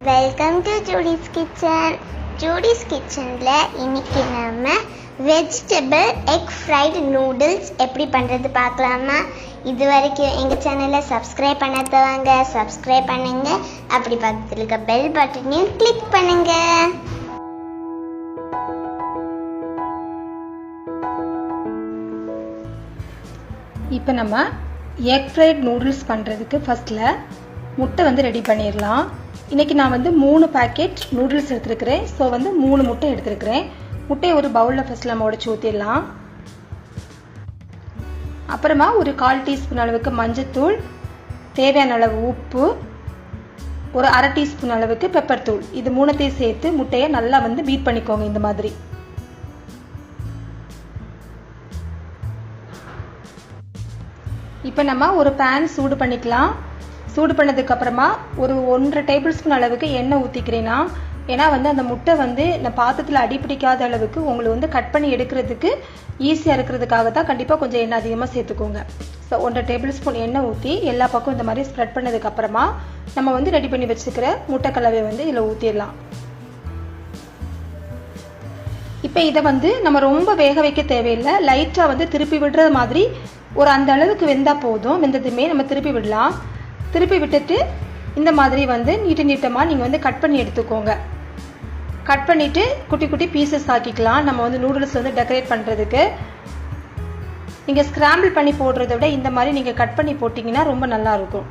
Welcome to Judy's kitchen. Judy's கிச்சனில் இன்னைக்கு நம்ம வெஜிடபிள் எக் ஃப்ரைடு நூடுல்ஸ் எப்படி பண்ணுறது பார்க்கலாமா? இது வரைக்கும் எங்கள் சேனலை சப்ஸ்கிரைப் பண்ணாதவங்க சப்ஸ்கிரைப் பண்ணுங்க, அப்படி பக்கத்தில் இருக்க பெல் பட்டனையும் கிளிக் பண்ணுங்க. இப்போ நம்ம எக் ஃப்ரைட் நூடுல்ஸ் பண்ணுறதுக்கு ஃபஸ்ட்டில் முட்டை ரெடி பண்ணிடலாம். இன்றைக்கி நான் 3 பேக்கெட் நூடுல்ஸ் எடுத்துருக்கிறேன். ஸோ 3 முட்டை எடுத்துருக்கிறேன். முட்டையை ஒரு பவுலில் ஃபஸ்ட்டில் நம்ம உடச்சி ஊற்றிடலாம். அப்புறமா ஒரு 1/4 டீஸ்பூன் அளவுக்கு மஞ்சத்தூள், தேவையான அளவு உப்பு, ஒரு 1/2 டீஸ்பூன் அளவுக்கு பெப்பர் தூள், இது 3த்தையும் சேர்த்து முட்டையை நல்லா பீட் பண்ணிக்கோங்க. இந்த மாதிரி இப்போ நம்ம ஒரு பேன் சூடு பண்ணிக்கலாம். சூடு பண்ணதுக்கு அப்புறமா ஒரு 1.5 டேபிள் ஸ்பூன் அளவுக்கு எண்ணெய் ஊற்றிக்கிறேன்னா, ஏன்னா அந்த முட்டை இந்த பாத்திரத்தில் அடிப்பிடிக்காத அளவுக்கு உங்களுக்கு கட் பண்ணி எடுக்கிறதுக்கு ஈஸியாக இருக்கிறதுக்காக தான் கண்டிப்பாக கொஞ்சம் எண்ணெய் அதிகமாக சேர்த்துக்கோங்க. ஸோ 1.5 டேபிள் ஸ்பூன் எண்ணெய் ஊற்றி எல்லா பக்கம் இந்த மாதிரி ஸ்ப்ரெட் பண்ணதுக்கு அப்புறமா நம்ம ரெடி பண்ணி வச்சுக்கிற முட்டை கலவையை இதில் ஊற்றிடலாம். இப்போ இதை நம்ம ரொம்ப வேக வைக்க தேவையில்லை. லைட்டாக திருப்பி விடுறது மாதிரி ஒரு அந்த அளவுக்கு வெந்தால் போதும். வெந்ததுமே நம்ம திருப்பி விடலாம். திருப்பி விட்டுட்டு இந்த மாதிரி நீட்டமாக நீங்கள் கட் பண்ணி எடுத்துக்கோங்க. கட் பண்ணிவிட்டு குட்டி குட்டி பீசஸ் ஆக்கிக்கலாம். நம்ம நூடுல்ஸ் டெக்கரேட் பண்ணுறதுக்கு நீங்கள் ஸ்க்ராம்பிள் பண்ணி போடுறத விட இந்த மாதிரி நீங்கள் கட் பண்ணி போட்டிங்கன்னா ரொம்ப நல்லாயிருக்கும்.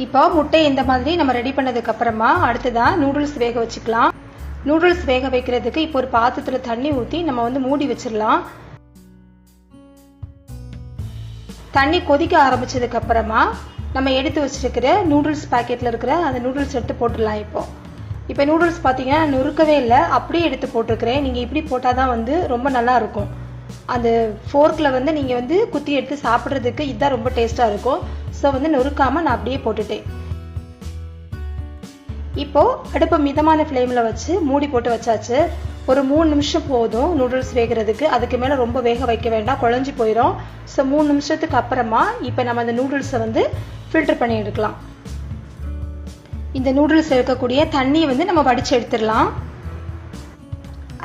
இப்போ முட்டை இந்த மாதிரி நம்ம ரெடி பண்ணதுக்கு அப்புறமா அடுத்ததான் நூடுல்ஸ் வேக வச்சுக்கலாம். நூடுல்ஸ் வேக வைக்கிறதுக்கு இப்போ ஒரு பாத்திரத்தில் தண்ணி ஊற்றி நம்ம மூடி வச்சிடலாம். தண்ணி கொதிக்க ஆரம்பிச்சதுக்கு அப்புறமா நம்ம எடுத்து வச்சிருக்கிற நூடுல்ஸ் பேக்கெட்டில் இருக்கிற அந்த நூடுல்ஸ் எடுத்து போட்டுடலாம். இப்போ நூடுல்ஸ் பார்த்தீங்கன்னா நொறுக்கவே இல்லை, அப்படியே எடுத்து போட்டிருக்கிறேன். நீங்கள் இப்படி போட்டால் தான் ரொம்ப நல்லா இருக்கும். அந்த ஃபோர்க்கில் நீங்கள் குத்தி எடுத்து சாப்பிட்றதுக்கு இதுதான் ரொம்ப டேஸ்ட்டாக இருக்கும். ஸோ நொறுக்காமல் நான் அப்படியே போட்டுட்டேன். இப்போ அடுப்பை மிதமான ஃப்ளேமில் வச்சு மூடி போட்டு வச்சாச்சு. ஒரு 3 நிமிஷம் போதும் நூடுல்ஸ் வேகிறதுக்கு. அதுக்கு மேலே ரொம்ப வேக வைக்க வேண்டாம், குழஞ்சி போயிடும். ஸோ 3 நிமிஷத்துக்கு அப்புறமா இப்போ நம்ம அந்த நூடுல்ஸை ஃபில்டர் பண்ணி எடுக்கலாம். இந்த நூடுல்ஸ் இருக்கக்கூடிய தண்ணியை நம்ம வடித்து எடுத்துடலாம்.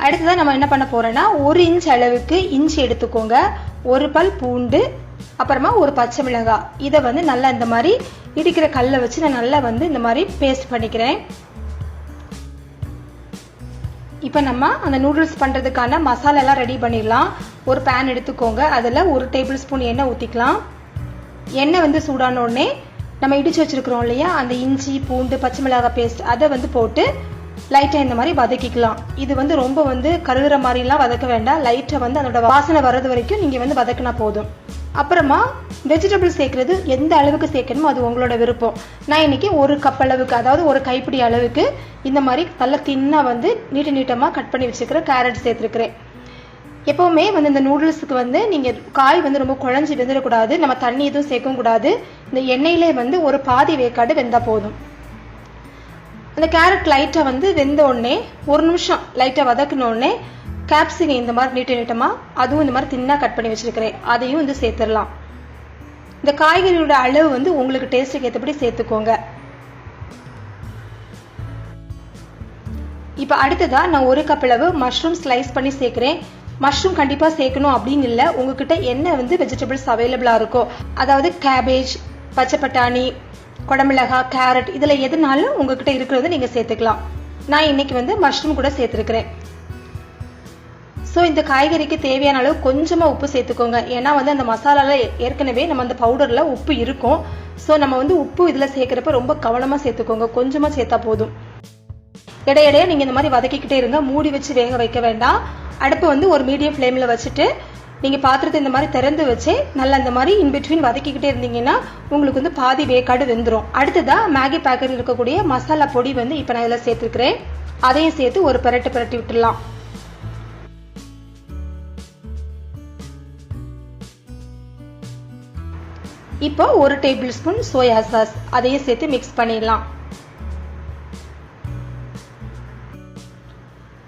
அடுத்ததான் நம்ம என்ன பண்ண போறோம்னா 1 இன்ச் அளவுக்கு இஞ்சி எடுத்துக்கோங்க, 1 பல் பூண்டு, அப்புறமா ஒரு பச்சை மிளகாய். இதை நல்லா இந்த மாதிரி இடிக்கிற கல்லை வச்சு நான் நல்லா இந்த மாதிரி பேஸ்ட் பண்ணிக்கிறேன். இப்போ நம்ம அந்த நூடுல்ஸ் பண்ணுறதுக்கான மசாலாலாம் ரெடி பண்ணிடலாம். ஒரு பேன் எடுத்துக்கோங்க, அதில் 1 டேபிள் ஸ்பூன் எண்ணெய் ஊற்றிக்கலாம். எண்ணெய் சூடான உடனே நம்ம இடிச்சு வச்சிருக்கிறோம் இல்லையா, அந்த இஞ்சி பூண்டு பச்சை மிளகாய் பேஸ்ட் அதை போட்டு லைட்டாக இந்த மாதிரி வதக்கிக்கலாம். இது ரொம்ப கருகிற மாதிரிலாம் வதக்க வேண்டாம். லைட்டாக அதோட வாசனை வர்றது வரைக்கும் நீங்கள் வதக்கினா போதும். அப்புறமா வெஜிடபிள் சேர்க்கறது எந்த அளவுக்கு சேர்க்கணுமோ அது உங்களோட விருப்பம். நான் இன்னைக்கு 1 கப் அளவுக்கு, அதாவது ஒரு கைப்பிடி அளவுக்கு இந்த மாதிரி நல்லா தின்னாக நீட்டமாக கட் பண்ணி வச்சுக்கிற கேரட் சேர்த்துருக்கிறேன். எப்போவுமே இந்த நூடுல்ஸுக்கு நீங்கள் காய் ரொம்ப குழஞ்சி வெந்துடக்கூடாது, நம்ம தண்ணி எதுவும் சேர்க்கவும் கூடாது. இந்த எண்ணெயிலே ஒரு பாதி வேக்காடு வெந்தால் போதும். அந்த கேரட் லைட்டாக வெந்த உடனே 1 நிமிஷம் லைட்டாக வதக்கினோடனே கேப்சிகம் இந்த மாதிரி நீட்டமாக அதுவும் இந்த மாதிரி தின்னாக கட் பண்ணி வச்சிருக்கிறேன், அதையும் சேர்த்துடலாம். இந்த காய்கறியோட அளவு உங்களுக்கு டேஸ்ட்டுக்கு ஏற்றபடி சேர்த்துக்கோங்க. இப்போ அடுத்ததாக நான் 1 கப் அளவு மஷ்ரூம் ஸ்லைஸ் பண்ணி சேர்க்குறேன். மஷ்ரூம் கண்டிப்பாக சேர்க்கணும் அப்படின்னு இல்லை, உங்ககிட்ட என்ன வெஜிடபிள்ஸ் அவைலபிளாக இருக்கோ, அதாவது கேபேஜ், பச்சை பட்டாணி, குடமிளகாய், கேரட், இதில் எதுனாலும் உங்ககிட்ட இருக்கிறத நீங்கள் சேர்த்துக்கலாம். நான் இன்னைக்கு மஷ்ரூம் கூட சேர்த்துருக்கிறேன். ஸோ இந்த காய்கறிக்கு தேவையான அளவு கொஞ்சமாக உப்பு சேர்த்துக்கோங்க. ஏன்னா அந்த மசாலாவில் ஏற்கனவே நம்ம அந்த பவுடரில் உப்பு இருக்கும். ஸோ நம்ம உப்பு இதில் சேர்க்குறப்ப ரொம்ப கவனமாக சேர்த்துக்கோங்க, கொஞ்சமாக சேர்த்தா போதும். இடையிடையே நீங்கள் இந்த மாதிரி வதக்கிக்கிட்டே இருங்க, மூடி வச்சு வேக வைக்க வேண்டாம். அடுப்பு ஒரு மீடியம் ஃப்ளேமில் வச்சுட்டு நீங்கள் பாத்திரத்தை இந்த மாதிரி திறந்து வச்சு நல்லா இந்த மாதிரி இன்பிட்வீன் வதக்கிக்கிட்டே இருந்தீங்கன்னா உங்களுக்கு பாதி வேக்காடு வெந்துடும். அடுத்ததாக மேகி பேக்கெட்டில் இருக்கக்கூடிய மசாலா பொடி இப்போ நான் இதில் சேர்த்துருக்கிறேன். அதையும் சேர்த்து ஒரு பிரட்டி விட்டுடலாம். இப்போ 1 டேபிள் ஸ்பூன் சோயா சாஸ் அதையும் சேர்த்து மிக்ஸ் பண்ணிடலாம்.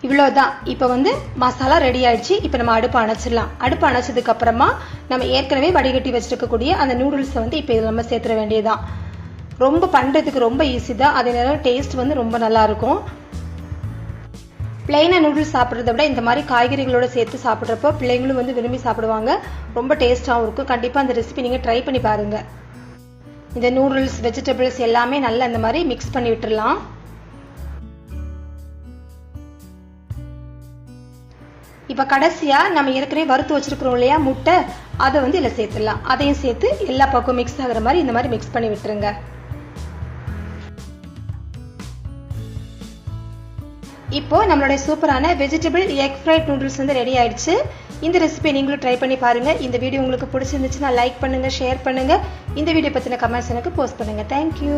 இவ்வளோதான். இப்போ வந்து மசாலா ரெடி ஆயிடுச்சு. இப்போ நம்ம அடுப்பு அணைச்சிடலாம். அடுப்பு அணைச்சதுக்கு அப்புறமா நம்ம ஏற்கனவே வடிகட்டி வச்சிருக்கக்கூடிய அந்த நூடுல்ஸை வந்து இப்போ இதில் நம்ம சேர்த்துற வேண்டியதுதான். ரொம்ப பண்ணுறதுக்கு ரொம்ப ஈஸி தான். அதே நேரம் டேஸ்ட் வந்து ரொம்ப நல்லா இருக்கும். பிளெயினாக நூடுல்ஸ் சாப்பிட்றத விட இந்த மாதிரி காய்கறிகளோட சேர்த்து சாப்பிட்றப்போ பிள்ளைங்களும் வந்து விரும்பி சாப்பிடுவாங்க. ரொம்ப டேஸ்ட்டாகவும் இருக்கும். கண்டிப்பாக அந்த ரெசிபி நீங்கள் ட்ரை பண்ணி பாருங்கள். இந்த நூடுல்ஸ் வெஜிடபிள்ஸ் எல்லாமே நல்லா இந்த மாதிரி மிக்ஸ் பண்ணி விட்டுடலாம். இப்போ கடைசியாக நம்ம ஏற்கனவே வறுத்து வச்சிருக்கிறோம் இல்லையா முட்டை, அதை வந்து இதில் சேர்த்துடலாம். அதையும் சேர்த்து எல்லா பக்கம் மிக்ஸ் ஆகிற மாதிரி இந்த மாதிரி மிக்ஸ் பண்ணி விட்டுருங்க. இப்போ நம்மளுடைய சூப்பரான வெஜிடபிள் எக் ஃப்ரைட் நூடுல்ஸ் வந்து ரெடி ஆயிடுச்சு. இந்த ரெசிபி நீங்களும் ட்ரை பண்ணி பாருங்க. இந்த வீடியோ உங்களுக்கு பிடிச்சிருந்துச்சுன்னா லைக் பண்ணுங்க, ஷேர் பண்ணுங்க. இந்த வீடியோ பற்றின கமெண்ட்ஸ் எனக்கு போஸ்ட் பண்ணுங்க. தேங்க்யூ.